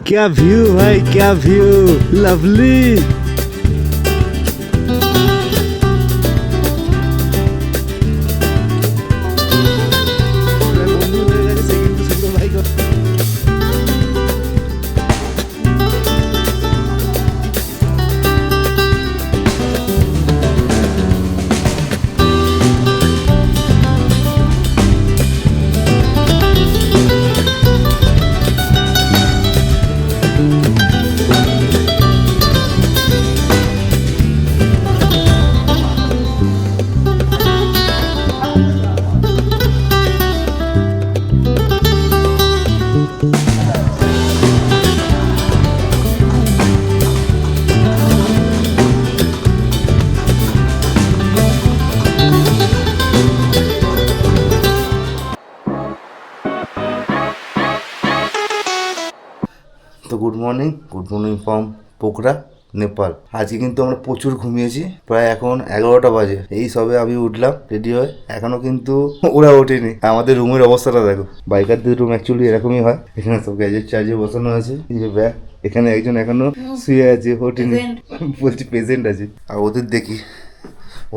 क्या व्यू भाई, क्या व्यू, लवली। তো good morning from Pokhara, Nepal. আজকে কিন্তু আমরা প্রচুর ঘুমিয়েছি, প্রায় এখন 11টা বাজে। এই সবে আমি উঠলাম রেডি হয়ে, এখনো কিন্তু ওরা ওঠেনি। আমাদের রুমের অবস্থাটা দেখো, বাইকারদের রুম অ্যাকচুয়ালি এরকমই হয়। এখানে সব গ্যাজেট চার্জে বসানো আছে, এই যে ব্যাগ, এখানে একজন এখনো শুয়ে আছে, ওঠেনি, বলছি পেশেন্ট আছে। আর ওদের দেখি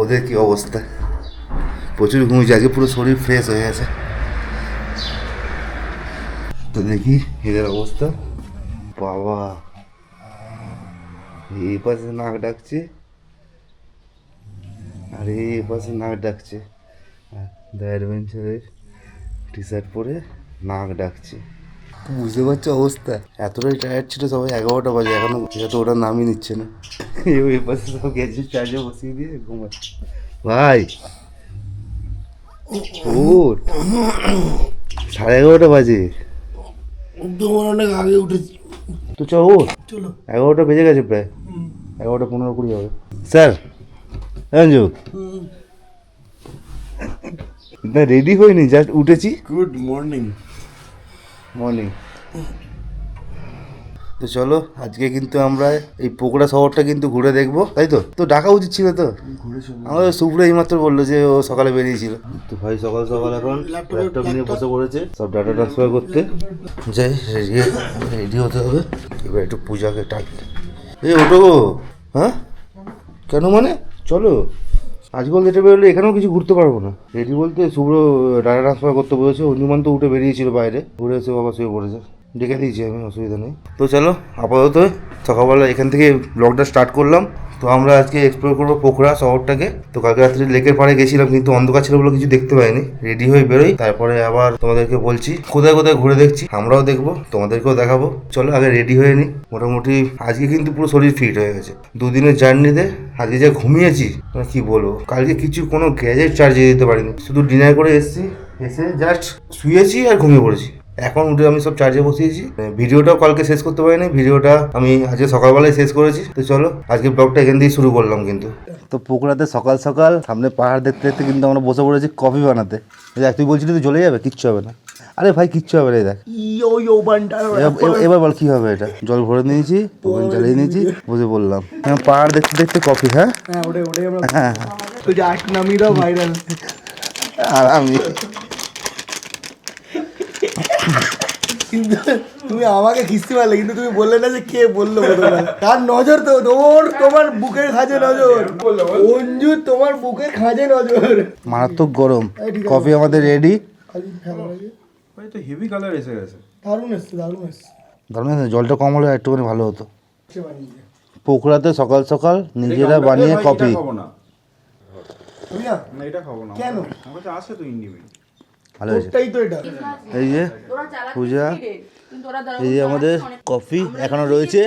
ওদের কি অবস্থা, প্রচুর ঘুমিয়েছে আজকে, পুরো শরীর ফ্রেশ হয়ে গেছে। তো দেখি এদের অবস্থা। বাবা, এই পাশে নাক ডাকছে আর এই পাশে নাক ডাকছে। দ্য অ্যাডভেঞ্চারের টি শার্ট পরে নাক ডাকছে। বুঝতে পারছো অবস্থা, এতটাই টায়ার্ড ছিল সবাই। 11টা বাজে এখনো যেহেতু ওটা নামই নিচ্ছে না। এই পাশে সব গেছে চার্জে বসিয়ে দিয়ে ঘুমাচ্ছে। ভাই ওর 11:30 বাজে, তোমার অনেক আগে উঠেছি তো চলো 11টা বেজে গেছে, প্রায় 11:15-20 হবে। স্যার অঞ্জু, না রেডি হয়নি, জাস্ট উঠেছি। Good morning. তো চলো আজকে কিন্তু আমরা এই পোকরা শহরটা কিন্তু ঘুরে দেখবো, তাই তো? তো ডাকা উচিত ছিল তো, আমাদের সুপ্র এইমাত্র বললো যে ও সকালে বেরিয়েছিল। তো ভাই সকাল সকাল এখন ল্যাপটপ নিয়ে বসে পড়েছে সব ডাটা ট্রান্সফার করতে। যাই রেডি হতে হবে, এবার একটু পূজাকে ডাকতে। এই ওটো গো, হ্যাঁ কেন মানে চলো, আজকাল যেটা বেরোলে এখানেও কিছু ঘুরতে পারবো না। রেডি বলতে শুভ্র ডাটা ট্রান্সফার করতে বলেছে, অঞ্জুমান তো উঠে বেরিয়েছিল বাইরে, ঘুরে এসে বাবা শুয়ে পড়েছে, ডেকে দিয়েছি আমি, অসুবিধা নেই। তো চলো আপাতত সকালবেলা এখান থেকে ব্লগটা স্টার্ট করলাম। তো আমরা আজকে এক্সপ্লোর করবো পোখরা শহরটাকে। তো কালকে রাত্রে লেকের পাড়ে গেছিলাম, কিন্তু অন্ধকার ছিল বলে কিছু দেখতে পাইনি। রেডি হয়ে বেরোই, তারপরে আবার তোমাদেরকে বলছি কোথায় কোথায় ঘুরে দেখছি, আমরাও দেখবো, তোমাদেরকেও দেখাবো। চলো আগে রেডি হয়ে নিই। মোটামুটি আজকে কিন্তু পুরো শরীর ফিট হয়ে গেছে দুদিনের জার্নিতে। আজকে যা ঘুমিয়েছি মানে কি বলবো, কালকে কিছু কোনো গ্যাজেট চার্জে দিতে পারিনি, শুধু ডিনার করে এসেছি, এসে জাস্ট শুয়েছি আর ঘুমিয়ে পড়েছি। এখন উঠে আমি সব চার্জে বসিয়েছি। ভিডিওটাও কালকে শেষ করতে পারিনি, ভিডিওটা আমি আজকে সকালবেলায় শেষ করেছি। তো চলো আজকে ব্লগটা এখান দিয়ে শুরু করলাম। কিন্তু তো পোখরাতে সকাল সকাল সামনে পাহাড় দেখতে দেখতে কিন্তু আমরা বসে পড়েছি কফি বানাতে। দেখ তুই বলছিলি তুই চলে যাবে, কিচ্ছু হবে না। আরে ভাই কিচ্ছু হবে না, দেখ এবার বল কি হবে। এটা জল ভরে নিয়েছি, ওভেন জ্বালিয়ে নিয়েছি, বসে পড়লাম পাহাড় দেখতে দেখতে কফি। হ্যাঁ হ্যাঁ ভাইরাল। আর আমি কিন্তু তুমি আমাকে খিস্তি পারলে, কিন্তু তুমি বললে না যে কে বললো। তার নজর তো তোমার বুকের খাঁজে নজর, অঞ্জু তোমার বুকের খাঁজে নজর। মারাত্মক গরম, কফি আমাদের রেডি। তো হেভি কালার এসে গেছে, দারুণ এসছে দারুণ, জলটা কম হলে একটুখানি ভালো হতো। পোখরাতে সকাল সকাল নিজেরা বানিয়ে কফি। খাবো না, না এটা খাবো না। কেন? আমার কাছে আছে তো ইন্ডিভিড, ভালো হয়েছে। ওটাই তো এটা। এই যে পূজা, এই যে আমাদের কফি এখনো রয়েছে।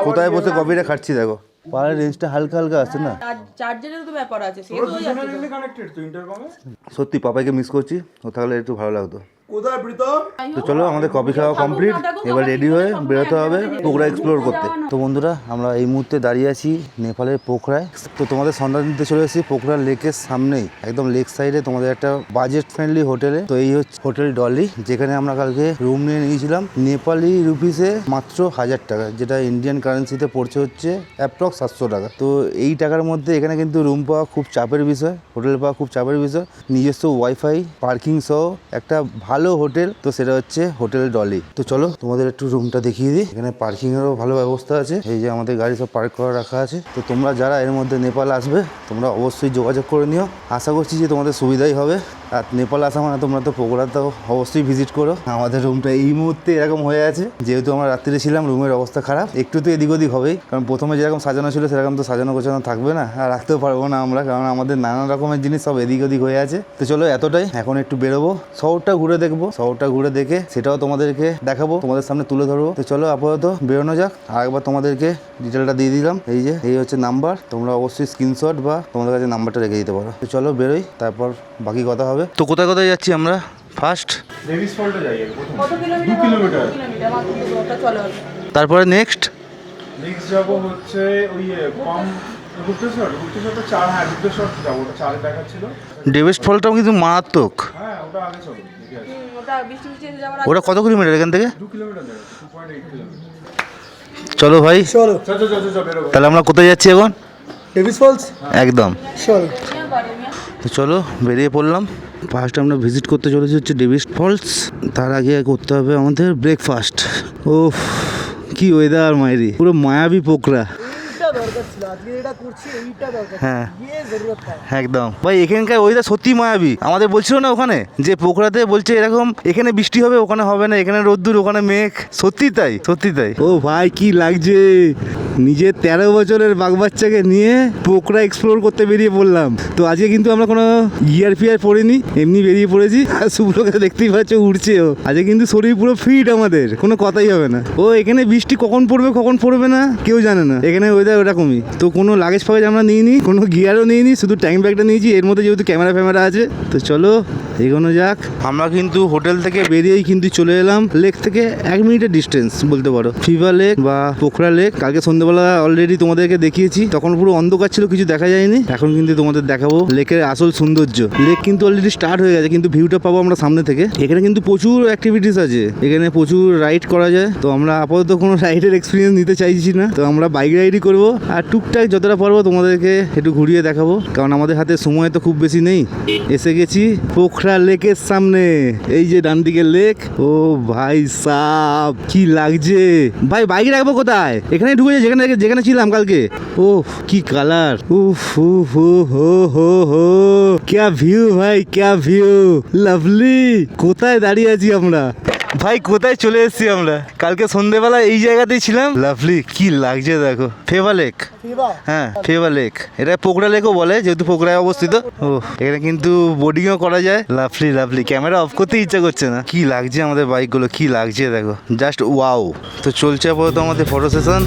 কোথায় বসে কফিটা খাচ্ছি দেখো, পাহাড়ের রেঞ্জটা হালকা হালকা আসছে না। চার্জারের তো ব্যাপার আছে, সেই তো দুজনে কানেক্টেড তো ইন্টারকমে। সত্যি পাপাইকে মিস করছি, ও থাকলে একটু ভালো লাগতো। কোথায় প্রীতম? তো চলো আমাদের কফি খাওয়া কমপ্লিট, এবার রেডি হয়ে বেরোতে হবে পোখরা এক্সপ্লোর করতে। তো বন্ধুরা আমরা এই মুহূর্তে দাঁড়িয়ে আছি নেপালের পোখরায়। তো তোমাদের সন্ধান দিতে চলে এসেছি পোখরা লেকের সামনেই, একদম লেক সাইডে তোমাদের একটা বাজেট ফ্রেন্ডলি হোটেলে। তো এই হচ্ছে হোটেল ডলি, যেখানে আমরা কালকে রুম নিয়ে নিয়েছিলাম নেপালি রুপিসে মাত্র 1000 টাকা, যেটা ইন্ডিয়ান কারেন্সিতে পড়ছে হচ্ছে অ্যাপ্রক্স 700 টাকা। তো এই টাকার মধ্যে এখানে কিন্তু রুম পাওয়া খুব চাপের বিষয়, হোটেল পাওয়া খুব চাপের বিষয়। নিজস্ব ওয়াইফাই, পার্কিং সহ একটা ভালো ভালো হোটেল, তো সেটা হচ্ছে হোটেল ডলি। তো চলো তোমাদের একটু রুমটা দেখিয়ে দিই। এখানে পার্কিং এরও ভালো ব্যবস্থা আছে, এই যে আমাদের গাড়ি সব পার্ক করা রাখা আছে। তো তোমরা যারা এর মধ্যে নেপাল আসবে তোমরা অবশ্যই যোগাযোগ করে নিও, আশা করছি যে তোমাদের সুবিধাই হবে। আর নেপাল আসা মানে তোমরা তো পোকরাতেও অবশ্যই ভিজিট করো। আমাদের রুমটা এই মুহূর্তে এরকম হয়ে আছে, যেহেতু আমরা রাত্রিরে ছিলাম রুমের অবস্থা খারাপ, একটু তো এদিক ওদিক হবেই, কারণ প্রথমে যেরকম সাজানো ছিল সেরকম তো সাজানো গোছানো থাকবে না, আর রাখতেও পারবো না আমরা, কারণ আমাদের নানান রকমের জিনিস সব এদিক ওদিক হয়ে আছে। তো চলো এতটাই, এখন একটু বেরোবো, শহরটা ঘুরে দেখবো, শহরটা ঘুরে দেখে সেটাও তোমাদেরকে দেখাবো, তোমাদের সামনে তুলে ধরবো। তো চলো আপাতত বেরোনো যাক। আর একবার তোমাদেরকে ডিটেলটা দিয়ে দিলাম, এই হচ্ছে নাম্বার, তোমরা অবশ্যই স্ক্রিনশট বা তোমাদের কাছে নাম্বারটা রেখে দিতে পারো। তো চলো বেরোই, তারপর বাকি কথা হবে। তো কোথায় কোথায় যাচ্ছি আমরা? ফার্স্ট ডেভিস ফল্টে যাই আগে প্রথম। কত কিলোমিটার? 2 কিলোমিটার। 2 কিলোমিটার মাত্র, ওটা চলো। তারপরে নেক্সট নেক্সট যাবো হচ্ছে ওই পাম গুপ্তেশ্বর তো 4, হ্যাঁ গুপ্তেশ্বর যাবো, ওটা 4 দেখাচ্ছিল। ডেভিস ফলটাও কিন্তু মারাত্মক। হ্যাঁ ওটা আগে চলো দেখে আসি। ওটা বৃষ্টি এসে যাওয়ার ওটা কত কিলোমিটার এখান থেকে? 2 কিলোমিটার দেখাচ্ছে, 2.8 কিলোমিটার। চলো ভাই, চলো চল বেরোবো। তাহলে আমরা কোথায় যাচ্ছি এখন? ডেভিস ফলস, একদম। চলো। তো চলো বেরিয়ে পড়লাম। ফার্স্ট আমরা ভিজিট করতে চলেছি হচ্ছে ডেভিস ফলস। তার আগে করতে হবে আমাদের ব্রেকফাস্ট। ওফ কি ওয়েদার মাইরি, পুরো মায়াবী পোকরা। এইটা দরকার ছিল, আজকে এটা করছি, এইটা দরকার। হ্যাঁ ये जरूरत था। একদম ভাই, এখানকার ওয়েদার সত্যি মায়াবী। আমাদের বলছিল না ওখানে যে পোখরাতে বলছে এরকম এখানে বৃষ্টি হবে ওখানে হবে না, এখানে রোদ্দুর ওখানে মেঘ, সত্যি তাই সত্যি তাই। ও ভাই কি লাগছে, নিজের 13 বছরের বাচ্চাকে নিয়ে পোকরা এক্সপ্লোর করতে বেরিয়ে পড়লাম। তো আজকে কিন্তু আমরা কোনো গিয়ার ফিয়ার পরিনি, এমনি বেরিয়ে পড়েছি। আর শুভ্রকে দেখতেই পাচ্ছ উঠছে ও। আজকে কিন্তু শরীর পুরো ফিট, আমাদের কোনো কথাই হবে না। ও এখানে বৃষ্টি কখন পড়বে না কেউ জানে না, এখানে ওয়েদার ওরকমই। তো কোনো লাগেজ ফাগেজ আমরা নিইনি, কোনো গিয়ারও নিইনি, শুধু ট্যাঙ্ক ব্যাগটা নিয়েছি, এর মধ্যে যেহেতু ক্যামেরা ফ্যামেরা আছে। তো চলো এগোনো যাক। আমরা কিন্তু হোটেল থেকে বেরিয়েই কিন্তু চলে এলাম লেক থেকে 1 মিনিটের ডিস্টেন্স বলতে পারো, ফিভা লেক বা পোখরা লেক। কালকে সন্ধ্যেবেলা অলরেডি তোমাদেরকে দেখিয়েছি, তখন পুরো অন্ধকার ছিল, কিছু দেখা যায়নি। এখন কিন্তু তোমাদের দেখাবো লেকের আসল সৌন্দর্য। লেক কিন্তু অলরেডি স্টার্ট হয়ে গেছে, কিন্তু ভিউটা পাবো আমরা সামনে থেকে। এখানে কিন্তু প্রচুর অ্যাক্টিভিটিস আছে, এখানে প্রচুর রাইড করা যায়। তো আমরা আপাতত কোনো রাইডের এক্সপিরিয়েন্স নিতে চাইছি না, তো আমরা বাইক রাইডই করবো। আর টুকটাক যতটা পারবো তোমাদেরকে একটু ঘুরিয়ে দেখাবো, কারণ আমাদের হাতে সময় তো খুব বেশি নেই। এসে গেছি পোখরা লেকের সামনে, এই যে ডান দিকে লেক। ও ভাই সাব কি লাগছে ভাই, বাইক রাখবো কোথায়? এখানে ঢুকে যেখানে যেখানে ছিলাম কালকে। ও কি কালার, উফ উফ হো হো হো, ক্যা ভিউ ভাই, ক্যা ভিউ, লাভলি। কোথায় দাঁড়িয়ে আছি আমরা ভাই, কোথায় চলে এসেছি আমরা? কালকে সন্ধ্যেবেলা এই জায়গাতেই ছিলাম। লাভলি কি লাগছে দেখো, ফেভা লেক। হ্যাঁ ফেভা লেক, এটা পোকরা লেকও বলে যেহেতু পোকরায় অবস্থিত। ও এখানে কিন্তু বোটিংও করা যায়। লাভলি লাভলি, ক্যামেরা অফ করতে ইচ্ছা করছে না, কি লাগছে আমাদের বাইকগুলো, কি লাগছে দেখো, জাস্ট ওয়াও। তো চলছে আপাতত আমাদের photo session.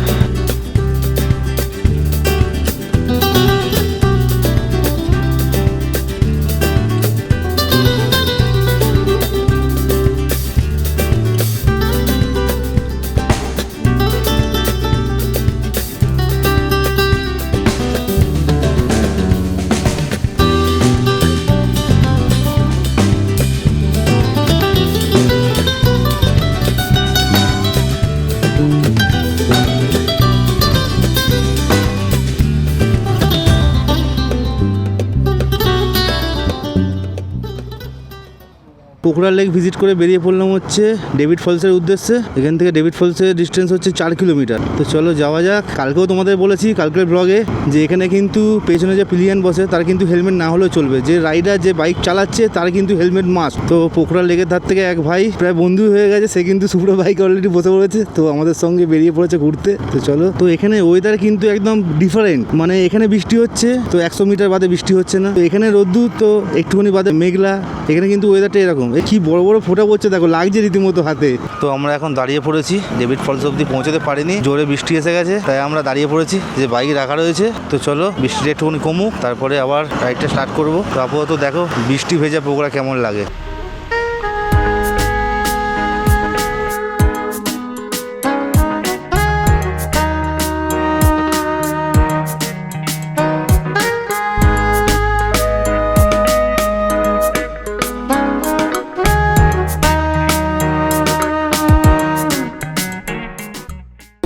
Pokhara lake visit করে বেরিয়ে পড়লাম হচ্ছে ডেভিড ফলসের উদ্দেশ্যে। এখান থেকে ডেভিড ফলসের ডিস্টেন্স হচ্ছে 4 কিলোমিটার। তো চলো যাওয়া যাক। কালকেও তোমাদের বলেছি কালকের ব্লগে যে এখানে কিন্তু পেছনে যে পিলিয়ান বসে তার কিন্তু হেলমেট না হলেও চলবে, যে রাইডার যে বাইক চালাচ্ছে তার কিন্তু হেলমেট মাস্ট। তো পোখরা লেকের ধার থেকে এক ভাই প্রায় বন্ধু হয়ে গেছে, সে কিন্তু শুভ্র বাইক অলরেডি বসে পড়েছে, তো আমাদের সঙ্গে বেরিয়ে পড়েছে ঘুরতে। তো চলো, তো এখানে ওয়েদার কিন্তু একদম ডিফারেন্ট, মানে এখানে বৃষ্টি হচ্ছে তো 100 মিটার বাদে বৃষ্টি হচ্ছে না, তো এখানে রোদ্দুর তো একটুখানি বাদে মেঘলা। এখানে কিন্তু ওয়েদারটা এরকম, কি বড় বড় ফোঁটা পড়ছে দেখো, লাগছে রীতিমতো হাতে। তো আমরা এখন দাঁড়িয়ে পড়েছি, ডেভিড ফলস অব্দি পৌঁছতে পারিনি, জোরে বৃষ্টি এসে গেছে, তাই আমরা দাঁড়িয়ে পড়েছি, যে বাইক রাখা রয়েছে। তো চলো বৃষ্টিটা একটুখানি কমুক, তারপরে আবার রাইডটা স্টার্ট করবো। তো আপাতত দেখো বৃষ্টি ভেজা পোকরা কেমন লাগে।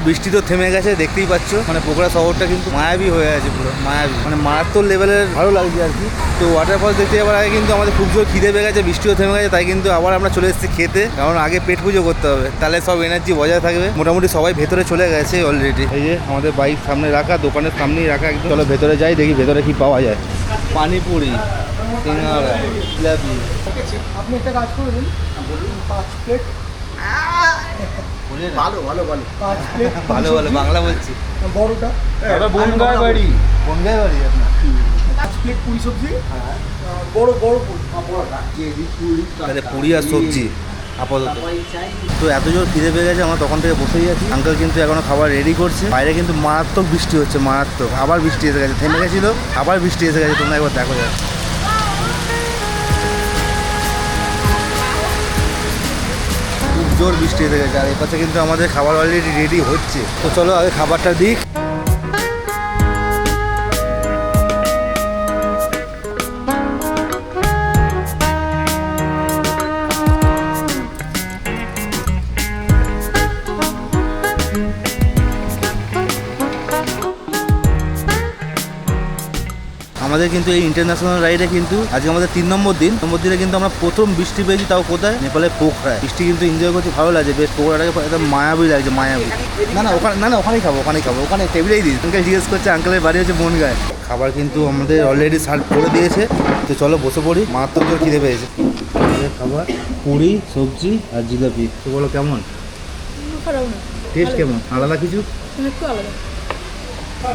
বৃষ্টি তো থেমে গেছে, দেখতেই পাচ্ছ। মানে পোকরা শহরটা কিন্তু মায়াবী হয়ে আছে, পুরো মায়াবী, মানে মারাত্মক লেভেলের ভালো লাগছে আর কি। তো ওয়াটারফল দেখতে যাওয়ার আগে কিন্তু আমাদের খুব জোর খিদে পেয়ে গেছে, বৃষ্টিও থেমে গেছে, তাই কিন্তু আবার আমরা চলে এসেছি খেতে, কারণ আগে পেট পুজো করতে হবে, তাহলে সব এনার্জি বজায় থাকবে। মোটামুটি সবাই ভেতরে চলে গেছে অলরেডি। এই যে আমাদের বাইক সামনে রাখা, দোকানের সামনেই রাখা একদম। চলো ভেতরে যাই, দেখি ভেতরে কি পাওয়া যায়। পানিপুরি, সিঙ্গাড়া, জিলাপি। আপনি একটা কাজ করে দিন, 5 প্লেট। ভালো ভালো ভালো 5 প্লেট ভালো ভালো বাংলা বলছি। বড়টা বনগাঁয় বাড়ি। বনগাঁয় বাড়ি আপনার? 5 প্লেট পুরি সবজি। বড় বড় পুরি, বড়টা তাহলে পুরি আর সবজি আপাতত। তো এত জোর খিদে পেয়ে গেছে, আমরা তখন থেকে বসেই আছি। আঙ্কেল কিন্তু এখনো খাবার রেডি করছে। বাইরে কিন্তু মারাত্মক বৃষ্টি হচ্ছে, মারাত্মক। আবার বৃষ্টি এসে গেছে, থেমে গেছিল, আবার বৃষ্টি এসে গেছে। তোমরা একবার দেখো যাক, খুব জোর বৃষ্টি এসে গেছে। আর এর পাশে কিন্তু আমাদের খাবার অলরেডি রেডি হচ্ছে। তো চলো আগে খাবারটা দিই। আমাদের কিন্তু এই ইন্টারন্যাশনাল রাইডে কিন্তু আজকে আমাদের 3 নম্বর দিন। নম্বর দিনে কিন্তু আমরা প্রথম বৃষ্টি পেয়েছি, তাও কোথায়? নেপালের পোখরায়। বৃষ্টি কিন্তু এনজয় করতে ভালো লাগছে, বেশ পোখরাটাকে একদম মায়াবী লাগছে, মায়াবী। না ওখানেই খাবো, ওখানে টেবিলেই দিই। আঙ্কেল জিজ্ঞেস করছে, আঙ্কেলের বাড়ি হচ্ছে বনগাঁয়। খাবার কিন্তু আমাদের অলরেডি সার্ভ করে দিয়েছে। তো চলো বসে পড়ি, মারাত্মক জোর খিদে পেয়েছে। খাবার পুরি, সবজি আর জিলাপি। তো বলো কেমন খারাপ না, টেস্ট? কেমন আলাদা কিছু? একটু আলাদা।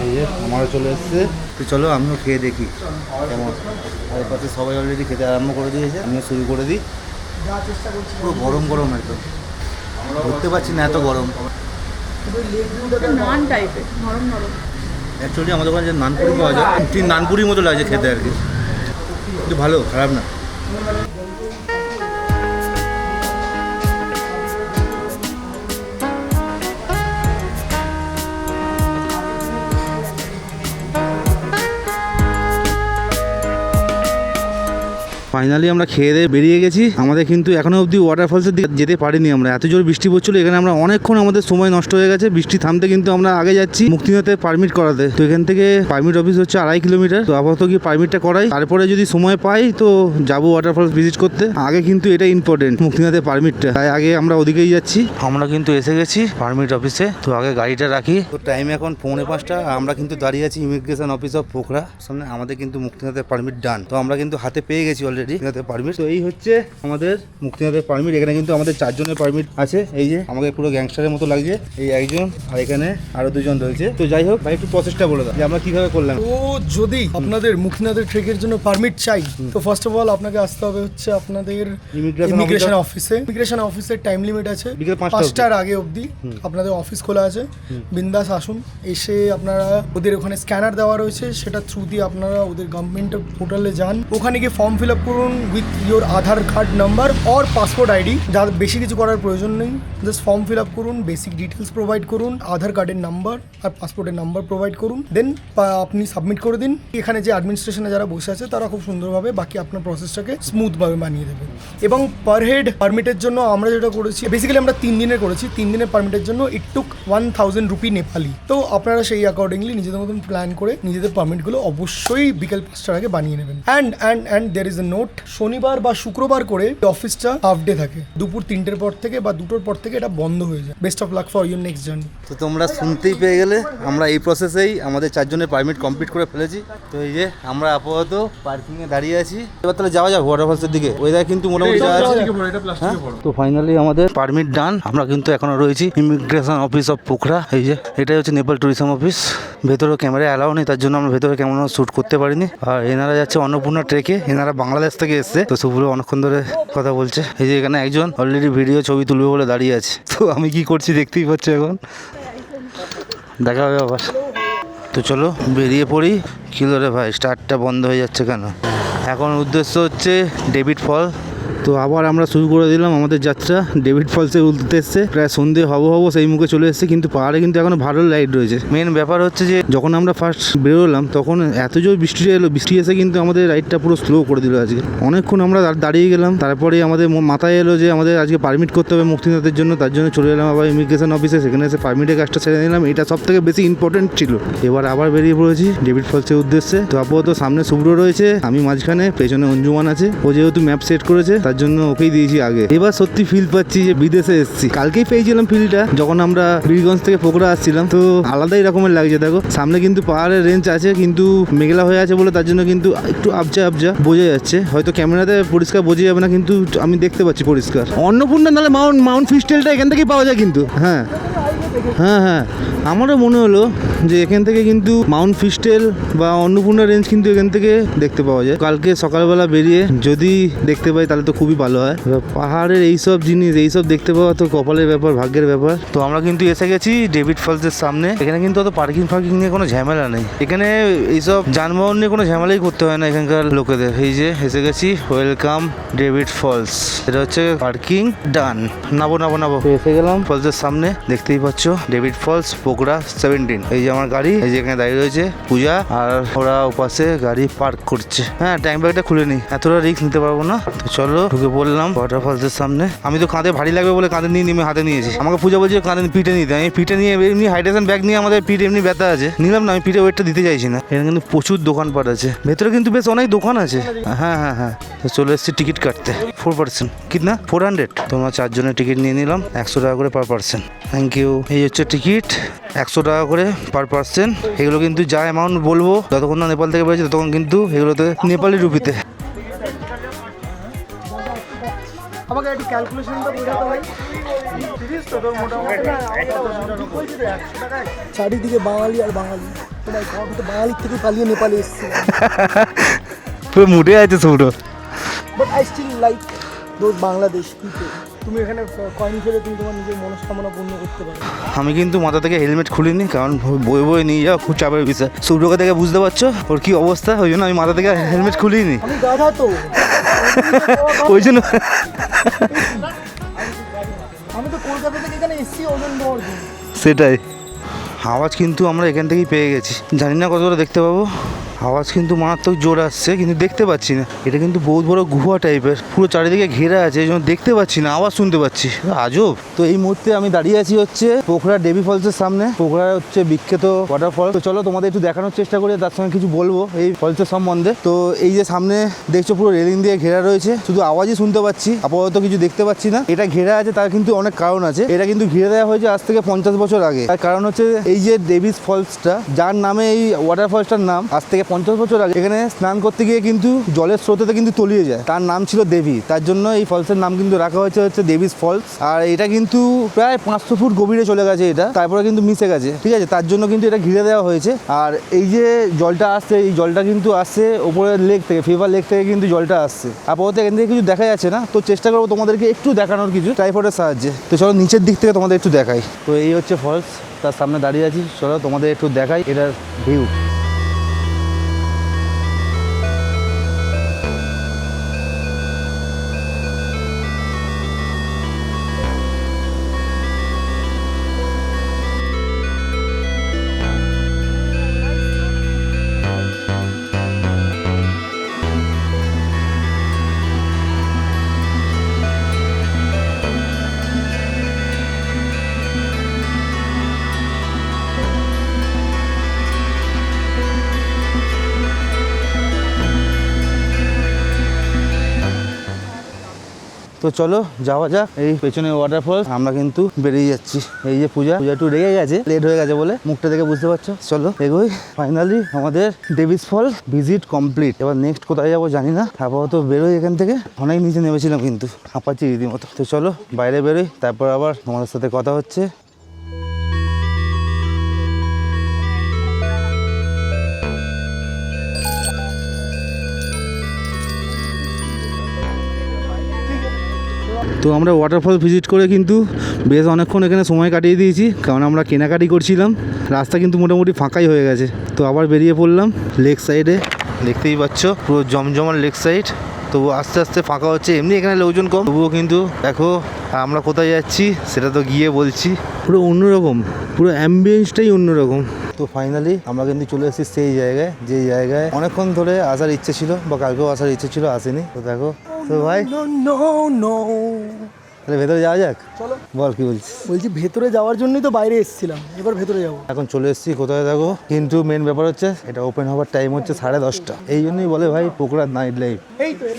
এই যে আমারও চলে এসছে। তো চলো আমিও খেয়ে দেখি কেমন। আর এর পাশে সবাই অলরেডি খেতে আরম্ভ করে দিয়েছে, আমিও শুরু করে দিই। পুরো গরম গরম একদম, ধরতে পারছি না এত গরম। নান টাইপের, নরম নরম। অ্যাকচুয়ালি আমাদের ওখানে যে নানপুরি পাওয়া যায়, ঠিক নানপুরির মতো লাগছে খেতে আর কি, কিন্তু ভালো, খারাপ না। ফাইনালি আমরা খেয়ে দিয়ে বেরিয়ে গেছি। আমাদের কিন্তু এখনো অবধি ওয়াটারফলসের দিকে যেতে পারিনি আমরা, এত জোর বৃষ্টি পড়ছিল। এখানে আমরা অনেকক্ষণ আমাদের সময় নষ্ট হয়ে গেছে। বৃষ্টি থামতে কিন্তু আমরা আগে যাচ্ছি মুক্তিনাথে পারমিট করাতে। তো এখান থেকে পারমিট অফিস হচ্ছে 2.5 কিলোমিটার। তো আপাতত গিয়ে পারমিটটা করাই, তারপরে যদি সময় পাই তো যাবো ওয়াটারফলস ভিজিট করতে। আগে কিন্তু এটা ইম্পর্টেন্ট, মুক্তিনাথের পারমিটটা, তাই আগে আমরা ওদিকেই যাচ্ছি। আমরা কিন্তু এসে গেছি পারমিট অফিসে। তো আগে গাড়িটা রাখি। তো টাইম এখন 4:45। আমরা কিন্তু দাঁড়িয়ে আছি ইমিগ্রেশন অফিস অফ পোখরা সামনে। আমাদের কিন্তু মুক্তিনাথের পারমিট ডান। তো আমরা কিন্তু হাতে পেয়ে গেছি অলরেডি মুক্তিনাথের পারমিট। তো এই হচ্ছে আমাদের মুক্তিনাথের পারমিট। এখানে কিন্তু আমাদের 4 জনের পারমিট আছে। এই যে আমাকে পুরো গ্যাংস্টারের মতো লাগছে, এই একজন, আর এখানে আরো 2 জন রয়েছে। তো যাই হোক ভাই, একটু প্রসেসটা বলে দাও যে আমরা কিভাবে করলাম। তো যদি আপনাদের মুক্তিনাথের ট্রেকের জন্য পারমিট চাই, তো ফার্স্ট অফ অল আপনাকে আসতে হবে হচ্ছে আপনাদের ইমিগ্রেশন অফিসে। ইমিগ্রেশন অফিসের টাইম লিমিট আছে বিকেল 5টার আগে অবধি আপনাদের অফিস খোলা আছে। বিন্দাস আসুন, এসে আপনারা ওদের ওখানে স্ক্যানার দেওয়া রয়েছে, সেটা থ্রু দিয়ে আপনারা ওদের গভর্নমেন্টের পোর্টালে যান। ওখানে গিয়ে ফর্ম ফিল আপ করুন with your Aadhaar card number or passport ID. যার বেশি কিছু করার প্রয়োজন নেই, জাস্ট ফর্ম ফিল আপ করুন, বেসিক ডিটেলস প্রোভাইড করুন, আধার কার্ডের নাম্বার আর পাসপোর্টের নাম্বার প্রোভাইড করুন, দেন আপনি সাবমিট করে দিন। এখানে যে অ্যাডমিনিস্ট্রেশনে যারা বসে আছে তারা খুব সুন্দরভাবে বাকি আপনার প্রসেসটাকে স্মুথভাবে বানিয়ে দেবে। এবং পার হেড পারমিটের জন্য আমরা যেটা করেছি, বেসিক্যালি আমরা 3 দিনের করেছি। 3 দিনের পারমিটের জন্য ইট টুক 1000 রুপি নেপালি। তো আপনারা সেই অ্যাকর্ডিংলি নিজেদের মতন প্ল্যান করে নিজেদের পারমিটগুলো অবশ্যই বিকেল 5টার আগে বানিয়ে নেবেন। And there is a note, শনিবার বা শুক্রবার করে অফিসটা হাফ ডে থাকে। দুপুর 3টের পর থেকে বা 2টোর পর থেকে এটা বন্ধ হয়ে যায়। Best of luck for your next journey. তো তোমরা শুনতেই পেয়ে গেলে, আমরা এই প্রসেসেই আমাদের 4 জনের পারমিট কমপ্লিট করে ফেলেছি। তো এই যে আমরা আপাতত পার্কিংয়ে দাঁড়িয়ে আছি। এবার তাহলে যাওয়া যাক ওয়াটারফলসের দিকে। ওয়েদার কিন্তু মোটামুটি যাওয়া আছে। হ্যাঁ? তো ফাইনালি আমাদের পারমিট ডান। আমরা কিন্তু এখনো রয়েছি ইমিগ্রেশন অফিস অফ পোখরা। এই যে এটাই হচ্ছে নেপাল ট্যুরিজম অফিস। ভেতরে ক্যামেরা অ্যালাউ নেই, তার জন্য আমরা ভেতরে ক্যামেরা শ্যুট করতে পারিনি। আর এনারা যাচ্ছে অন্নপূর্ণা ট্রেকে। এনারা বাংলাদেশ থেকে এসছে। তো শুভ্র অনেকক্ষণ ধরে কথা বলছে। এই যে এখানে একজন অলরেডি ভিডিও ছবি তুলবে বলে দাঁড়িয়ে আছে। তো আমি কি করছি দেখতেই পাচ্ছি, এখন দেখা হবে আবার। তো চলো বেরিয়ে পড়ি। কি রে ভাই, স্টার্টটা বন্ধ হয়ে যাচ্ছে কেন? এখন উদ্দেশ্য হচ্ছে ডেভিড ফল। তো আবার আমরা শুরু করে দিলাম আমাদের যাত্রা ডেভিড ফলসের উদ্দেশ্যে। প্রায় সন্ধে হব সেই মুখে চলে এসেছে, কিন্তু পাহাড়ে কিন্তু এখনো ভালো লাইট রয়েছে। মেন ব্যাপার হচ্ছে যে যখন আমরা ফার্স্ট বেরোলাম তখন এত জোর বৃষ্টি এলো, বৃষ্টি এসে কিন্তু আমাদের রাইডটা পুরো স্লো করে দিল আজকে। অনেকক্ষণ আমরা দাঁড়িয়ে গেলাম, তারপরে আমাদের মাথায় এলো যে আমাদের আজকে পারমিট করতে হবে মুক্তিনাথের জন্য। তার জন্য চলে এলাম আবার ইমিগ্রেশন অফিসে, সেখানে এসে পারমিটের কাজটা ছেড়ে নিলাম। এটা সব থেকে বেশি ইম্পর্টেন্ট ছিল। এবার আবার বেরিয়ে পড়েছি ডেভিড ফলসের উদ্দেশ্যে। তো আপাতত সামনে শুভ্র রয়েছে, আমি মাঝখানে, পেছনে অঞ্জুমান আছে। ও যেহেতু ম্যাপ সেট করেছে তার জন্য ওকেই দিয়েছি আগে। এবার সত্যি ফিল পাচ্ছি যে বিদেশে এসেছি। কালকেই পেয়েছিলাম ফিলটা যখন আমরা বীরগঞ্জ থেকে পোকরা আসছিলাম, তো আলাদাই রকমের লাগছে। দেখো সামনে কিন্তু পাহাড়ের রেঞ্জ আছে, কিন্তু মেঘলা হয়ে আছে বলে তার জন্য কিন্তু একটু আবজা বোঝা যাচ্ছে। হয়তো ক্যামেরাতে পরিষ্কার বোঝা যাবে না, কিন্তু আমি দেখতে পাচ্ছি পরিষ্কার। অন্নপূর্ণা নাহলে মাউন্ট ফিস্টেলটা এখান থেকেই পাওয়া যায় কিন্তু। হ্যাঁ হ্যাঁ হ্যাঁ, আমারও মনে হলো যে এখান থেকে কিন্তু মাউন্ট ফিস্টেল বা অন্নপূর্ণা রেঞ্জ কিন্তু এখান থেকে দেখতে পাওয়া যায়। কালকে সকালবেলা বেরিয়ে যদি দেখতে পাই তাহলে তো খুবই ভালো হয়। পাহাড়ের এইসব জিনিস, এইসব দেখতে পাওয়া তো কপালের ব্যাপার, ভাগ্যের ব্যাপার। তো আমরা কিন্তু এসে গেছি ডেভিড ফলসের সামনে। এখানে কিন্তু অত পার্কিং নিয়ে কোনো ঝামেলা নেই। এখানে এইসব যানবাহন নিয়ে কোনো ঝামেলাই করতে হয় না এখানকার লোকেদের। এই যে এসে গেছি, ওয়েলকাম ডেভিড ফলস। এটা হচ্ছে পার্কিং ডান। নাবো এসে গেলাম ফলসের সামনে। দেখতেই পাচ্ছ ডেভিড ফলস পোকরা 17। এই যে আমার গাড়ি, এই যে এখানে দাঁড়িয়ে রয়েছে পূজা, আর ওরা ওপাশে গাড়ি পার্ক করছে। হ্যাঁ, ট্যাঙ্ক ব্যাগটা খুলে নি, এতটা রিস্ক নিতে পারবো না। তো চলো ঢুকে পড়লাম ওয়াটারফলসের সামনে। আমি তো কাঁধে ভারী লাগবে বলে কাঁধে নিয়ে নেমে হাতে নিয়েছি। আমাকে পূজা বলছে কাঁধে পিঠে নিতে। আমি পিঠে নিয়ে এমনি হাইড্রেশন ব্যাগ নিয়ে, আমাদের পিঠে এমনি ব্যথা আছে, নিলাম না। আমি পিঠে ওয়েটটা দিতে চাইছি না। এখানে কিন্তু প্রচুর দোকানপাট আছে, ভেতরে কিন্তু বেশ অনেক দোকান আছে। হ্যাঁ হ্যাঁ হ্যাঁ, তো চলে এসেছি টিকিট কাটতে। 4 পার্সেন্ট কিনা 400। তোমরা 4 জনের টিকিট নিয়ে নিলাম, 100 টাকা করে পার পার্সন। Thank you. এই হচ্ছে টিকিট, 100 টাকা করে পার পার্সন। এগুলো কিন্তু যা অ্যামাউন্ট বলবো, যতক্ষণ না নেপাল থেকে বেরোচ্ছে ততক্ষণ কিন্তু এগুলোতে নেপালি রুপিতে। আমাকে একটু ক্যালকুলেশনটা বোঝাতে ভাই। চারিদিকে বাঙালি আর বাঙালি। তোমার বাঙালির থেকে পালিয়ে নেপালে এসেছি। পুরো মুডে আছে Shubhro. But I still like those Bangladesh people. তুমি এখানে কয়েন ফেলে তুমি তোমার নিজের মনস্কামনা পূর্ণ করতে পারো। আমি কিন্তু মাথা থেকে হেলমেট খুলিনি, কারণ বয়ে নিয়ে যাওয়া খুব চাপের বিষয়। সূর্যকে দেখে বুঝতে পারছো ওর কি অবস্থা, ওই জন্য আমি মাথা থেকে হেলমেট খুলিনি। আমি গাধা তো, ওই জন্য আমি তো কলকাতা থেকে এখানে এসেছি ওজন দেওয়ার জন্য। সেটাই। আওয়াজ কিন্তু আমরা এখান থেকেই পেয়ে গেছি, জানি না কতটা দেখতে পাবো। আওয়াজ কিন্তু মারাত্মক জোর আসছে, কিন্তু দেখতে পাচ্ছি না। এটা কিন্তু বহুত বড় গুহা টাইপের, পুরো চারিদিকে ঘেরা আছে, এই জন্য দেখতে পাচ্ছি না, আওয়াজ শুনতে পাচ্ছি। আজব। তো এই মুহূর্তে আমি দাঁড়িয়ে আছি হচ্ছে পোখরা ডেভিড ফলসের সামনে। পোখরা হচ্ছে বিখ্যাত ওয়াটারফল। তো চলো তোমাদের একটু দেখানোর চেষ্টা করি, তার সঙ্গে কিছু বলবো এই ফলসের সম্বন্ধে। তো এই যে সামনে দেখছো পুরো রেলিং দিয়ে ঘেরা রয়েছে, শুধু আওয়াজই শুনতে পাচ্ছি, আপাতত কিছু দেখতে পাচ্ছি না। এটা ঘেরা আছে তার কিন্তু অনেক কারণ আছে। এটা কিন্তু ঘিরে দেওয়া হয়েছে আজ থেকে 50 বছর আগে। তার কারণ হচ্ছে এই যে ডেভিড ফলসটা, যার নামে এই ওয়াটারফলসটার নাম, আজ থেকে 50 বছর আগে এখানে স্নান করতে গিয়ে কিন্তু জলের স্রোতেতে কিন্তু তলিয়ে যায়। তার নাম ছিল দেবী, তার জন্য এই ফলসের নাম কিন্তু রাখা হয়েছে ডেভিড ফলস। আর এটা কিন্তু প্রায় 500 ফুট গভীরে চলে গেছে এটা, তারপরে কিন্তু মিশে গেছে, ঠিক আছে। তার জন্য কিন্তু এটা ঘিরে দেওয়া হয়েছে। আর এই যে জলটা আসছে, এই জলটা কিন্তু আসছে ওপরের লেক থেকে, ফিভার লেক থেকে কিন্তু জলটা আসছে। আপাতত এখান থেকে কিছু দেখা যাচ্ছে না, তো চেষ্টা করবো তোমাদেরকে একটু দেখানোর কিছু ট্রাইপডের সাহায্যে। তো চলো নিচের দিক থেকে তোমাদের একটু দেখাই। তো এই হচ্ছে ফলস, তার সামনে দাঁড়িয়ে আছি। চলো তোমাদের একটু দেখাই এটার ভিউ। তো চলো যাওয়া যাক এই পেছনে ওয়াটারফল। আমরা কিন্তু বেরিয়ে যাচ্ছি। এই যে পূজা একটু রেগে গেছে, লেট হয়ে গেছে বলে, মুখটা দেখে বুঝতে পারছো। চলো এগোই। ফাইনালি আমাদের ডেভিড ফল ভিজিট কমপ্লিট। এবার নেক্সট কোথায় যাবো জানি না, আপাতত বেরোই এখান থেকে। অনেক নিচে নেমেছিলাম কিন্তু হাঁপাচ্ছি রীতিমতো। তো চলো বাইরে বেরোই, তারপর আবার তোমাদের সাথে কথা হচ্ছে। তো আমরা ওয়াটারফল ভিজিট করে কিন্তু বেশ অনেকক্ষণ এখানে সময় কাটিয়ে দিয়েছি, কারণ আমরা কেনাকাটি করছিলাম। রাস্তা কিন্তু মোটামুটি ফাঁকাই হয়ে গেছে। তো আবার বেরিয়ে পড়লাম লেক সাইডে। দেখতেই পাচ্ছ পুরো জমজমার লেক সাইড। তবু আস্তে আস্তে ফাঁকা হচ্ছে, এমনি এখানে লোকজন কম, তবুও কিন্তু দেখো আমরা কোথায় যাচ্ছি সেটা তো গিয়ে বলছি। পুরো অন্যরকম, পুরো অ্যাম্বিয়েন্সটাই অন্যরকম। তো ফাইনালি আমরা কিন্তু চলে এসেছি সেই জায়গায়, যে জায়গায় অনেকক্ষণ ধরে আসার ইচ্ছে ছিল, বা কালকেও আসার ইচ্ছে ছিল, আসেনি। তো দেখো তো ভাই, তাহলে ভেতরে যাওয়া যাক। চলো। বল কি বলছিস? বলছি ভেতরে যাওয়ার জন্যই তো বাইরে এসেছিলাম, এবার ভেতরে যাবো। এখন চলে এসেছি কোথায় দেখো, কিন্তু মেন ব্যাপার হচ্ছে এটা ওপেন হওয়ার টাইম হচ্ছে 10:30। এই জন্যই বলে ভাই পোকরার নাইট লাইফ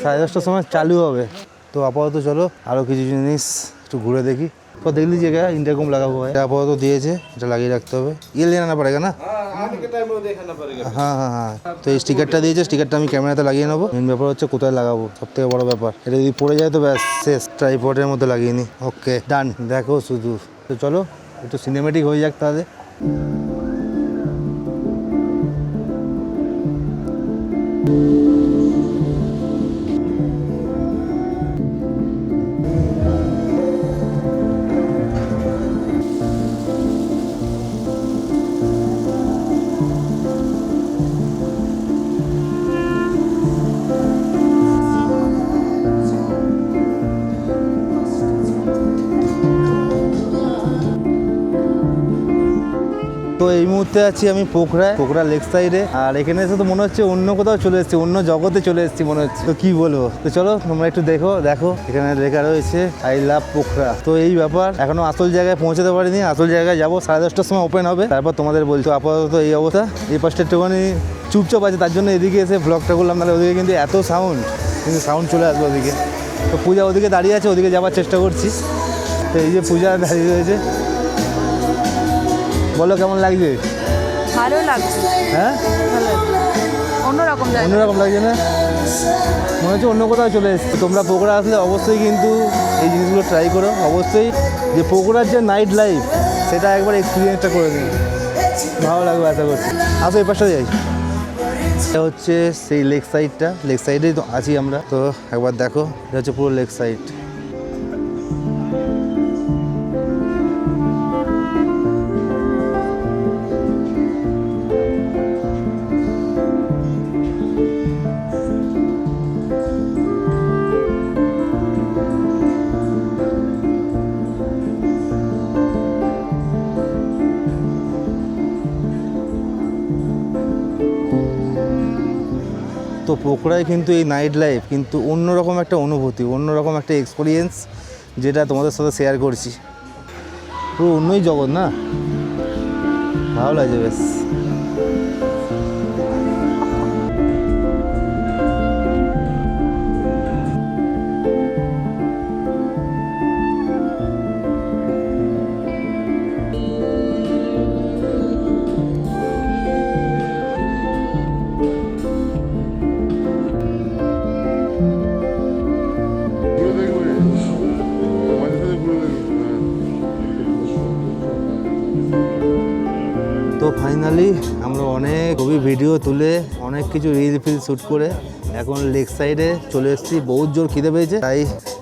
10:30টার সময় চালু হবে। তো আপাতত চলো আরও কিছু জিনিস একটু ঘুরে দেখি। তো দেখলি যে ইন্টারকম লাগাবো ভাই, আপাতত দিয়েছে, এটা লাগিয়ে রাখতে হবে। ইয়ে লেনা পড়েগা না? হ্যাঁ হ্যাঁ হ্যাঁ। তো এই স্টিকারটা দিয়েছে, স্টিকারটা আমি ক্যামেরাতে লাগিয়ে নেবো। মেন ব্যাপার হচ্ছে কোথায় লাগাবো, সব থেকে বড় ব্যাপার। এটা যদি পড়ে যায় তো ব্যাস শেষ, ট্রাইপডের মধ্যে লাগিয়ে নি। ওকে ডান। দেখো শুধু, তো চলো একটু সিনেমেটিক হয়ে যাক তাহলে। তো এই মুহূর্তে আছি আমি পোকরা লেক সাইডে, আর এখানে এসে তো মনে হচ্ছে অন্য কোথাও চলে এসেছি, অন্য জগতে চলে এসেছি মনে হচ্ছে। তো কি বলবো, তো চলো তোমরা একটু দেখো এখানে লেখা রয়েছে আই লাভ পোকরা। তো এই ব্যাপার, এখনো আসল জায়গায় পৌঁছাতে পারিনি, আসল জায়গায় যাবো 10:30টার সময় ওপেন হবে, তারপর তোমাদের বলছো। আপাতত এই অবস্থা, এই পাশটা একটুখানি চুপচাপ আছে, তার জন্য এদিকে এসে ব্লগটা করলাম, নাহলে ওদিকে কিন্তু এত সাউন্ড, কিন্তু সাউন্ড চলে আসবে ওদিকে। তো পূজা ওদিকে দাঁড়িয়ে আছে, ওদিকে যাওয়ার চেষ্টা করছি। তো এই যে পূজা দাঁড়িয়ে রয়েছে, বলো কেমন লাগছে? ভালো লাগছে। হ্যাঁ ভালো লাগছে, অন্যরকম জায়গা। অন্যরকম লাগছে না? মনে হচ্ছে অন্য কোথাও চলে এসেছে। তোমরা পোকরা আসলে অবশ্যই কিন্তু এই জিনিসগুলো ট্রাই করো, অবশ্যই। যে পোকরার যে নাইট লাইফ সেটা একবার এক্সপিরিয়েন্সটা করে নিন, ভালো লাগবে আশা করছি। আসো এই পাশটা যাই। এটা হচ্ছে সেই লেক সাইডটা, লেক সাইডেই তো আছি আমরা। তো একবার দেখো, এটা হচ্ছে পুরো লেক সাইড। তো পোকরায় কিন্তু এই নাইট লাইফ কিন্তু অন্যরকম একটা অনুভূতি, অন্যরকম একটা এক্সপিরিয়েন্স, যেটা তোমাদের সাথে শেয়ার করছি। পুরো অন্যই জগৎ না, ভালো লাগছে বেশ। তো ফাইনালি আমরা অনেক ছবি ভিডিও তুলে অনেক কিছু রিল ফিল শ্যুট করে এখন লেক সাইডে চলে এসেছি। বহুত জোর খিদে পেয়েছে, তাই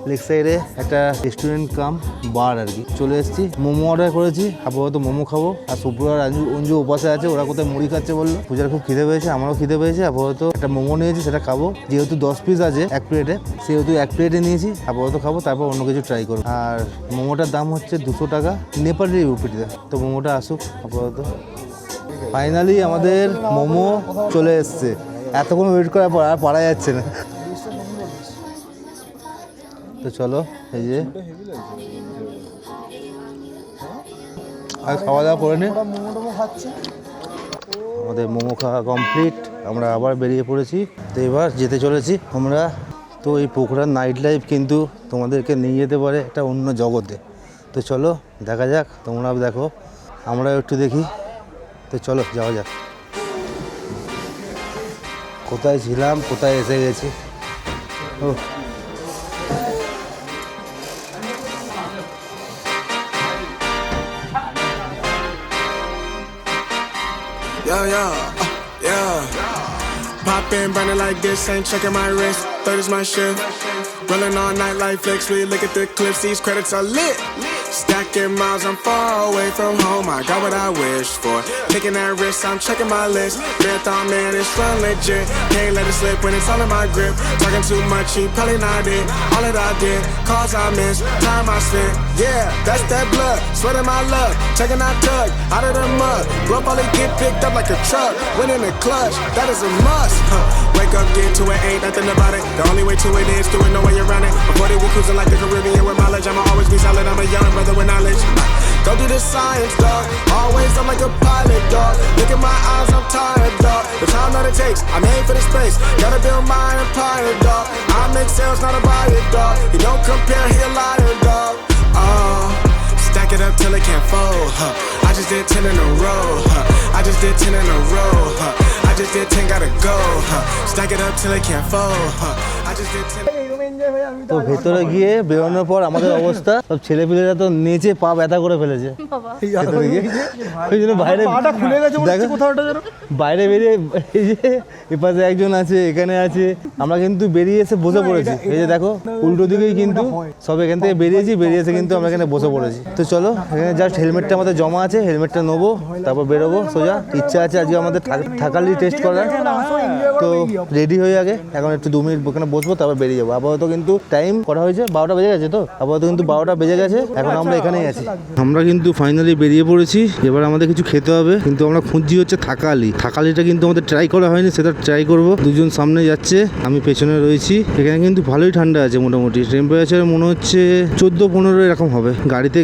লেক সাইডে একটা রেস্টুরেন্ট কাম বার আর কি চলে এসেছি। মোমো অর্ডার করেছি, আপাতত মোমো খাবো। আর শুভ্র আর অঞ্জু উপাসে আছে, ওরা কোথায় মুড়ি খাচ্ছে বললো। পূজার খুব খিদে পেয়েছে, আমারও খিদে পেয়েছে। আপাতত একটা মোমো নিয়েছি, সেটা খাবো। যেহেতু 10 পিস আছে এক প্লেটে, সেহেতু এক প্লেটে নিয়েছি। আপাতত খাবো, তারপর অন্য কিছু ট্রাই করবো। আর মোমোটার দাম হচ্ছে 200 টাকা নেপালি রুপিতে। তো মোমোটা আসুক আপাতত। ফাইনালি আমাদের মোমো চলে এসছে। এতক্ষণ ওয়েট করার পর আর পারা যাচ্ছে না। তো চলো, এই যে আর খাওয়া দাওয়া করে নে। আমাদের মোমো খাওয়া কমপ্লিট, আমরা আবার বেরিয়ে পড়েছি। তো এবার যেতে চলেছি আমরা। তো এই পোকরার নাইট লাইফ কিন্তু তোমাদেরকে নিয়ে যেতে পারে একটা অন্য জগতে। তো চলো দেখা যাক, তোমরাও দেখো, আমরাও একটু দেখি। তো চলো যাওয়া যাক। কোথায় ছিলাম, কোথায় এসে গেছি। ও Yeah. Pop in, burning like this, ain't checking my wrist. Third is my shift. Rolling all night like flex, we look at the clips, these credits are lit. Stacking miles, I'm far away from home. I got what I wished for. Taking that risk, I'm checking my list. Marathon man, it's run legit. Can't let it slip when it's all in my grip. Talking too much, he probably not it. All that I did, calls I missed, time I spent. Yeah, that's that blood, sweating my luck. Checking that tug, out of the mud. Bluff only get picked up like a truck. Win in the clutch, that is a must. Wake up, get to it, ain't nothing about it. The only way to it is do it, no way around it. Before they be cruising like the Caribbean with mileage, I'ma always be solid. I'm a young brother with knowledge. Go do the science, dog. Always I'm like a pilot, dog. Look at my eyes, I'm tired, dog. The time that it takes, I made for the space. Gotta build my empire, dog. I make sales, not a buyer, dog. You don't compare, he a liar, dog. Stack it up till it can't fold, huh. I just did 10 in a row, huh. I just did 10 in a row, huh. I just did 10, gotta go, huh. Stack it up till it can't fold, huh. I just did 10. তো ভেতরে গিয়ে বেরোনোর পর আমাদের অবস্থা, সব ছেলেপিলেরা তো নেচে পা ব্যথা করে ফেলেছে ভেতরে গিয়ে। ওই জন্য বাইরে দেখো বাইরে বেরিয়ে এই যে এপাশে একজন আছে, এখানে আছে, আমরা কিন্তু বেরিয়ে এসে বসে পড়েছি। এই যে দেখো উল্টো দিকেই কিন্তু সব এখান থেকে বেরিয়েছে কিন্তু আমরা এখানে বসে পড়েছি। তো চলো এখানে জাস্ট হেলমেটটা আমাদের জমা আছে, হেলমেটটা নেবো, তারপর বেরোবো সোজা। ইচ্ছা আছে আজকে আমাদের থাকালি টেস্ট করার। তো রেডি হয়ে আগে এখন একটু 2 মিনিট ওখানে বসবো, তারপর বেরিয়ে যাবো। আপাতত কিন্তু টাইম করা হয়েছে 12টা বেজে গেছে। তো আপাতত কিন্তু 12টা বেজে গেছে, এখন আমরা এখানেই আছি। আমরা কিন্তু ফাইনালি বেরিয়ে পড়েছি। এবার আমাদের কিছু খেতে হবে, কিন্তু আমরা খুঁজছি হচ্ছে থাকালিটা কিন্তু আমাদের ট্রাই করা হয়নি, সেটা ট্রাই করব। দুজন সামনে যাচ্ছে, আমি পেছনে রয়েছি। এখানে কিন্তু ভালোই ঠান্ডা আছে, মোটামুটি টেম্পারেচার মনে হচ্ছে 14-15 এরকম হবে।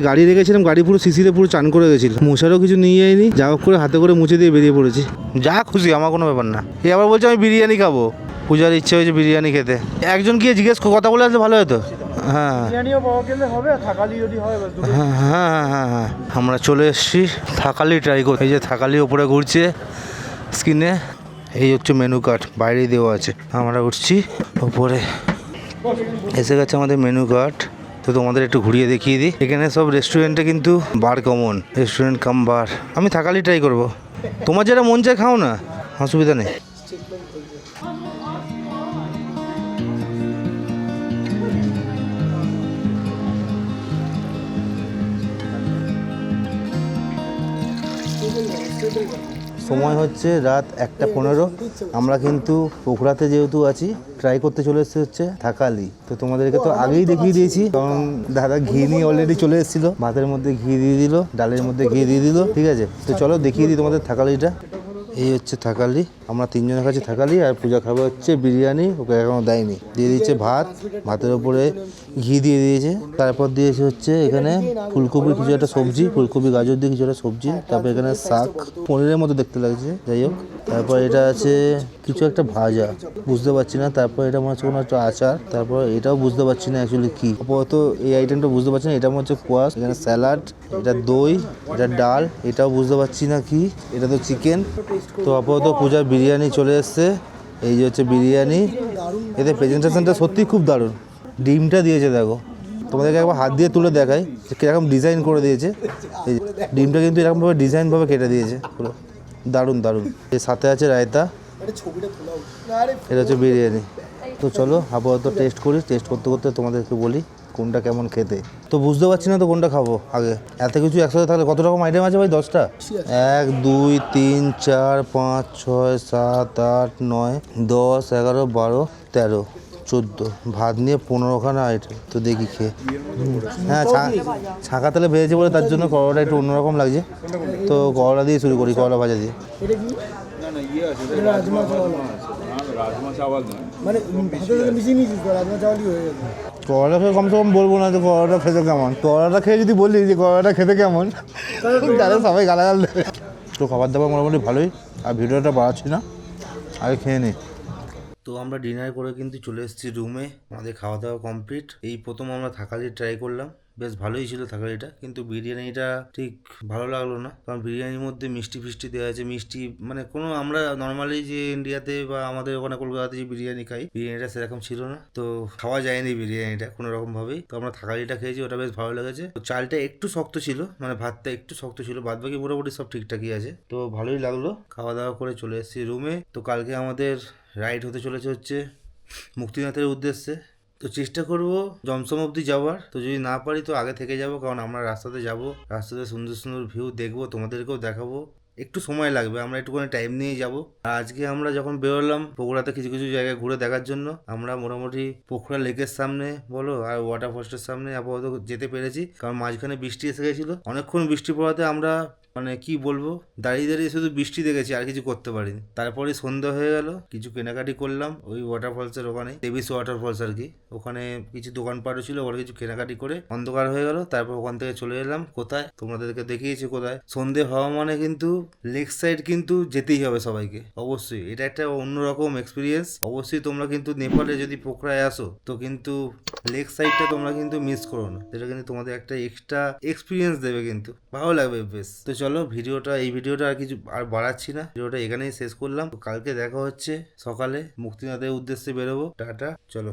গাড়ি রেখেছিলাম, গাড়ি পুরো শিশিরে পুরো চান করে গেছিল। মশারও কিছু নিয়ে যায়নি, যা হোক করে হাতে করে মুছে দিয়ে বেরিয়ে পড়েছি। যা খুশি, আমার কোনো ব্যাপার না। এ আবার বলছে আমি বিরিয়ানি খাবো, পূজার ইচ্ছে হয়েছে বিরিয়ানি খেতে। একজন গিয়ে জিজ্ঞেস কথা বলে আসলে ভালো হতো। হ্যাঁ হ্যাঁ, আমরা চলে এসেছি থাকালি ট্রাই করতে। এই যে থাকালি ওপরে ঘুরছে স্ক্রিনে, এই হচ্ছে মেনু কার্ড, বাইরেই দেওয়া আছে। আমরা উঠছি ওপরে, এসে গেছে আমাদের মেনু কার্ড। তো তোমাদের একটু ঘুরিয়ে দেখিয়ে দিই। এখানে সব রেস্টুরেন্টে কিন্তু বার কমন, রেস্টুরেন্ট কাম বার। আমি থাকালি ট্রাই করব, তোমার যেটা মন চায় খাও না, অসুবিধা নেই। সময় হচ্ছে রাত 1:15। আমরা কিন্তু পোখরাতে যেহেতু আছি, ট্রাই করতে চলে এসেছে হচ্ছে থাকালি। তো তোমাদেরকে তো আগেই দেখিয়ে দিয়েছি, কারণ দাদা ঘি নিয়ে অলরেডি চলে এসেছিল। ভাতের মধ্যে ঘি দিয়ে দিল, ডালের মধ্যে ঘি দিয়ে দিল, ঠিক আছে। তো চলো দেখিয়ে দিই তোমাদের থাকালিটা। এই হচ্ছে থাকালি, আমরা 3 জনের কাছে থাকালি। আর পূজা খাবে হচ্ছে বিরিয়ানি, ওকে এখনও দেয়নি। দিয়ে দিচ্ছে ভাতের ওপরে ঘি দিয়ে দিয়েছে। তারপর দিয়েছে হচ্ছে এখানে ফুলকপির কিছু একটা সবজি, ফুলকপি গাজর দিয়ে কিছু একটা সবজি। তারপর এখানে শাক, পনিরের মতো দেখতে লাগছে, যাই হোক। তারপর এটা আছে কিছু একটা ভাজা, বুঝতে পারছি না। তারপর এটা মনে হচ্ছে কোনো একটা আচার। তারপর এটাও বুঝতে পারছি না অ্যাকচুয়ালি কি। আপাতত এই আইটেমটা বুঝতে পারছি না। এটা মনে হচ্ছে কোয়াশ, এখানে স্যালাড, এটা দই, এটা ডাল, এটাও বুঝতে পারছি না কি। এটা তো চিকেন। তো আপাতত পূজার বিরিয়ানি চলে এসছে। এই যে হচ্ছে বিরিয়ানি, এতে প্রেজেন্টেশনটা সত্যিই খুব দারুণ। ডিমটা দিয়েছে দেখো, তোমাদেরকে একবার হাত দিয়ে তুলে দেখাই যে কীরকম ডিজাইন করে দিয়েছে। এই ডিমটা কিন্তু এরকমভাবে ডিজাইনভাবে কেটে দিয়েছে, পুরো দারুণ। এর সাথে আছে রায়তা, এটা হচ্ছে বিরিয়ানি। তো চলো আপাতত টেস্ট করি। টেস্ট করতে করতে তোমাদেরকে বলি কোনটা কেমন খেতে। তো বুঝতে পারছি না তো কোনটা খাবো আগে। এত কিছু একসাথে থাকলে কত রকম আইটেম আছে ভাই? 10টা। 1 2 3 4 5 6 7 8 9 10 11 12 13 14, ভাত নিয়ে 15খানা আইটেম। তো দেখি খেয়ে। হ্যাঁ, ছাঁকা তেলে ভেজেছে বলে তার জন্য করলাটা একটু অন্যরকম লাগছে। তো করলা দিয়ে শুরু করি, করলা ভাজা দিয়ে। করলা খেয়ে কমসে কম বলবো না যে করলাটা খেতে কেমন। করলাটা খেয়ে যদি বলি যে করলাটা খেতে কেমন, তাহলে সবাই গালাগাল দেবে। তো খাবার দাবার মোটামুটি ভালোই। আর ভিডিওটা বাড়াচ্ছি না, আগে খেয়ে নিই। তো আমরা ডিনার করে কিন্তু চলে এসেছি রুমে। আমাদের খাওয়া দাওয়া কমপ্লিট। এই প্রথম আমরা থাকালি ট্রাই করলাম, বেশ ভালোই ছিল থাকালিটা। কিন্তু বিরিয়ানিটা ঠিক ভালো লাগলো না, কারণ বিরিয়ানির মধ্যে মিষ্টি ফিষ্টি দেওয়া আছে। মিষ্টি মানে কোনো আমরা নর্মালি যে ইন্ডিয়াতে বা আমাদের ওখানে কলকাতাতে যে বিরিয়ানি খাই, বিরিয়ানিটা সেরকম ছিল না। তো খাওয়া যায়নি বিরিয়ানিটা কোনো রকম ভাবেই। তো আমরা থাকালিটা খেয়েছি, ওটা বেশ ভালো লেগেছে। তো চালটা একটু শক্ত ছিল, মানে ভাতটা একটু শক্ত ছিল, বাদ বাকি মোটামুটি সব ঠিকঠাকই আছে। তো ভালোই লাগলো। খাওয়া দাওয়া করে চলে এসেছি রুমে। তো কালকে আমাদের রাইড হতে চলেছে হচ্ছে মুক্তিনাথের উদ্দেশ্যে। তো চেষ্টা করব জমসম অবধি যাওয়ার। তো যদি না পারি তো আগে থেকে যাব, কারণ আমরা রাস্তাতে যাব, রাস্তাতে সুন্দর সুন্দর ভিউ দেখবো, তোমাদেরকেও দেখাবো। একটু সময় লাগবে, আমরা একটুখানি টাইম নিয়ে যাব। আর আজকে আমরা যখন বেরোলাম পোখরাতে কিছু কিছু জায়গায় ঘুরে দেখার জন্য, আমরা মোটামুটি পোখরা লেকের সামনে বলো আর ওয়াটার ফলসের সামনে আপাতত যেতে পেরেছি, কারণ মাঝখানে বৃষ্টি এসে গেছিলো। অনেকক্ষণ বৃষ্টি পড়াতে আমরা মানে কি বলবো, দাঁড়িয়ে দাঁড়িয়ে শুধু বৃষ্টি দেখেছি, আর কিছু করতে পারিনি। তারপরে সন্ধ্যা হয়ে গেল, কিছু কেনাকাটি করলাম ওই ওয়াটারফলসের ওখানে, দেবিস ওয়াটারফলস আর কি। ওখানে কিছু দোকানপাটও ছিল, ওখানে কিছু কেনাকাটি করে অন্ধকার হয়ে গেল। তারপর ওখান থেকে চলে এলাম কোথায়, তোমাদেরকে দেখিয়েছি কোথায়। সন্ধে হওয়া মানে কিন্তু লেক সাইড কিন্তু যেতেই হবে সবাইকে, অবশ্যই। এটা একটা অন্যরকম এক্সপিরিয়েন্স। অবশ্যই তোমরা কিন্তু নেপালে যদি পোখরায় আসো তো কিন্তু লেক সাইডটা তোমরা কিন্তু মিস করো না, যেটা কিন্তু তোমাদের একটা এক্সট্রা এক্সপিরিয়েন্স দেবে, কিন্তু ভালো লাগবে বেশ। তো চলো এই ভিডিওটা আর কিছু আর বাড়াচ্ছি না, ভিডিওটা এখানেই শেষ করলাম। তো কালকে দেখা হচ্ছে সকালে, মুক্তিনাথের উদ্দেশ্যে বেরোবো। টাটা, চলো।